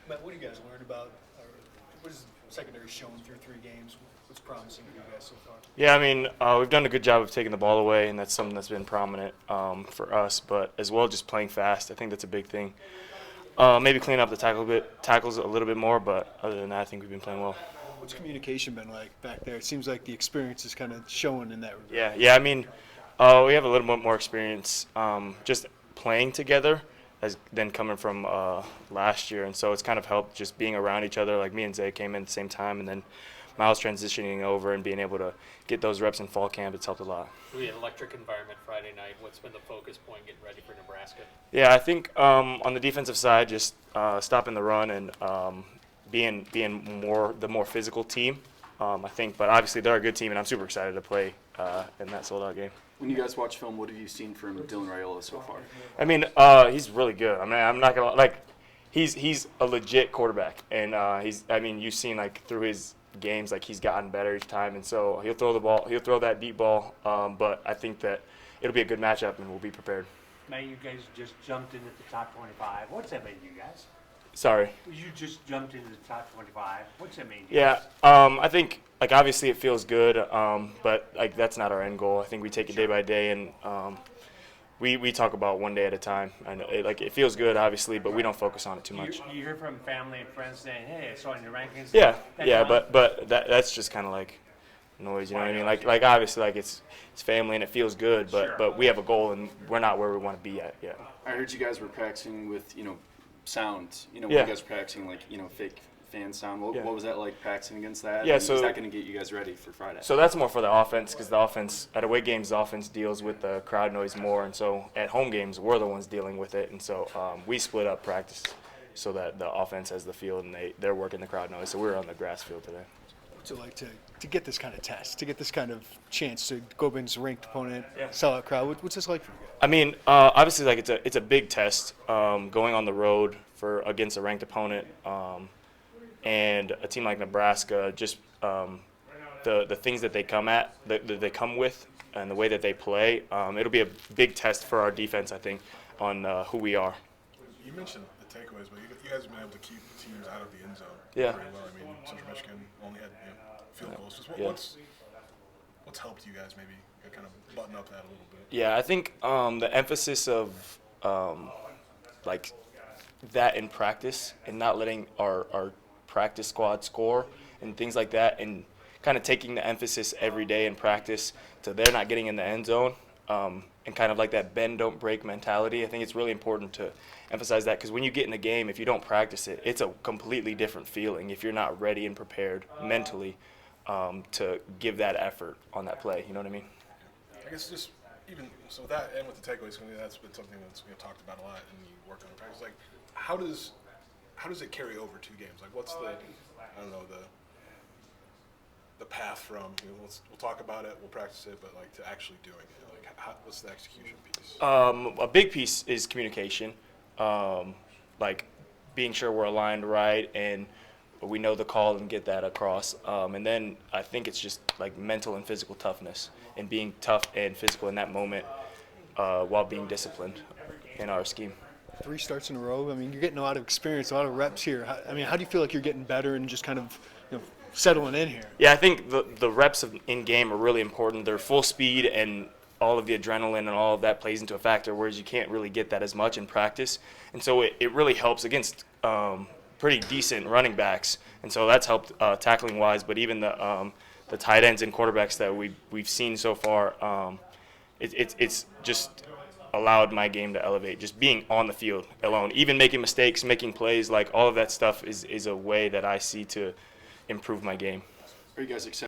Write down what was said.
Matt, what do you guys learn about, or what has secondary shown through 3 games? What's promising for you guys so far? Yeah, I mean, we've done a good job of taking the ball away, and that's something that's been prominent for us. But as well, just playing fast. I think that's a big thing. Maybe clean up the tackles a little bit more, but other than that, I think we've been playing well. What's communication been like back there? It seems like the experience is kind of showing in that regard. Yeah. I mean, we have a little bit more experience just playing together than coming from last year, and so it's kind of helped just being around each other. Like me and Zay came in at the same time, and then Miles transitioning over and being able to get those reps in fall camp, it's helped a lot. Really an electric environment Friday night. What's been the focus point getting ready for Nebraska? Yeah, I think on the defensive side, just stopping the run and being the more physical team. I think, but obviously they're a good team, and I'm super excited to play in that sold-out game. When you guys watch film, what have you seen from Dylan Raiola so far? I mean, he's really good. I mean, I'm not gonna he's a legit quarterback, and you've seen like through his games, like he's gotten better each time, and so he'll throw that deep ball. But I think that it'll be a good matchup, and we'll be prepared. Man, you guys just jumped into the top 25. What's that mean to you guys? Sorry. You just jumped into the top 25. What's that mean to you guys? I think like obviously it feels good, but like that's not our end goal. I think we take it day by day, and we talk about one day at a time. And it feels good, obviously, but we don't focus on it too much. You hear from family and friends saying, "Hey, I saw in your rankings." Yeah, but that's just kind of like noise. You know what I mean? Like obviously, like it's family and it feels good, but we have a goal and we're not where we want to be at yet. I heard you guys were practicing with sound. When Yeah. you guys were practicing fake fan sound. What was that like practicing against that? Yeah, and so is that going to get you guys ready for Friday? So that's more for the offense, because the offense at away games, the offense deals with the crowd noise more, and so at home games, we're the ones dealing with it, and so we split up practice so that the offense has the field and they're working the crowd noise. So we're on the grass field today. What's it like to get this kind of test, to get this kind of chance to go against a ranked opponent, sellout crowd? What's this like for you guys? I mean, obviously, like it's a big test going on the road against a ranked opponent. And a team like Nebraska, just the things that they they come with, and the way that they play, it'll be a big test for our defense, I think, on who we are. You mentioned the takeaways, but you guys have been able to keep teams out of the end zone Yeah. pretty well. I mean, Central Michigan only had field goals. Just what's helped you guys maybe kind of button up that a little bit? Yeah, I think the emphasis of like that in practice and not letting our practice squad score and things like that, and kind of taking the emphasis every day in practice to they're not getting in the end zone, and kind of like that bend don't break mentality. I think it's really important to emphasize that, because when you get in the game, if you don't practice it, it's a completely different feeling if you're not ready and prepared mentally to give that effort on that play. You know what I mean? I guess just even so with that and with the takeaways, that's been something that's talked about a lot and you worked on in practice. Like how does it carry over 2 games? Like what's the path from we'll talk about it, we'll practice it, but like to actually doing it, like what's the execution piece? A big piece is communication, like being sure we're aligned right and we know the call and get that across. And then I think it's just like mental and physical toughness and being tough and physical in that moment while being disciplined in our scheme. 3 starts in a row. I mean, you're getting a lot of experience, a lot of reps here. How do you feel like you're getting better and just kind of settling in here? Yeah, I think the reps in game are really important. They're full speed, and all of the adrenaline and all of that plays into a factor, whereas you can't really get that as much in practice. And so it really helps against pretty decent running backs, and so that's helped tackling wise. But even the tight ends and quarterbacks that we've seen so far, it's just allowed my game to elevate. Just being on the field alone, even making mistakes, making plays, like all of that stuff is a way that I see to improve my game. Are you guys excited?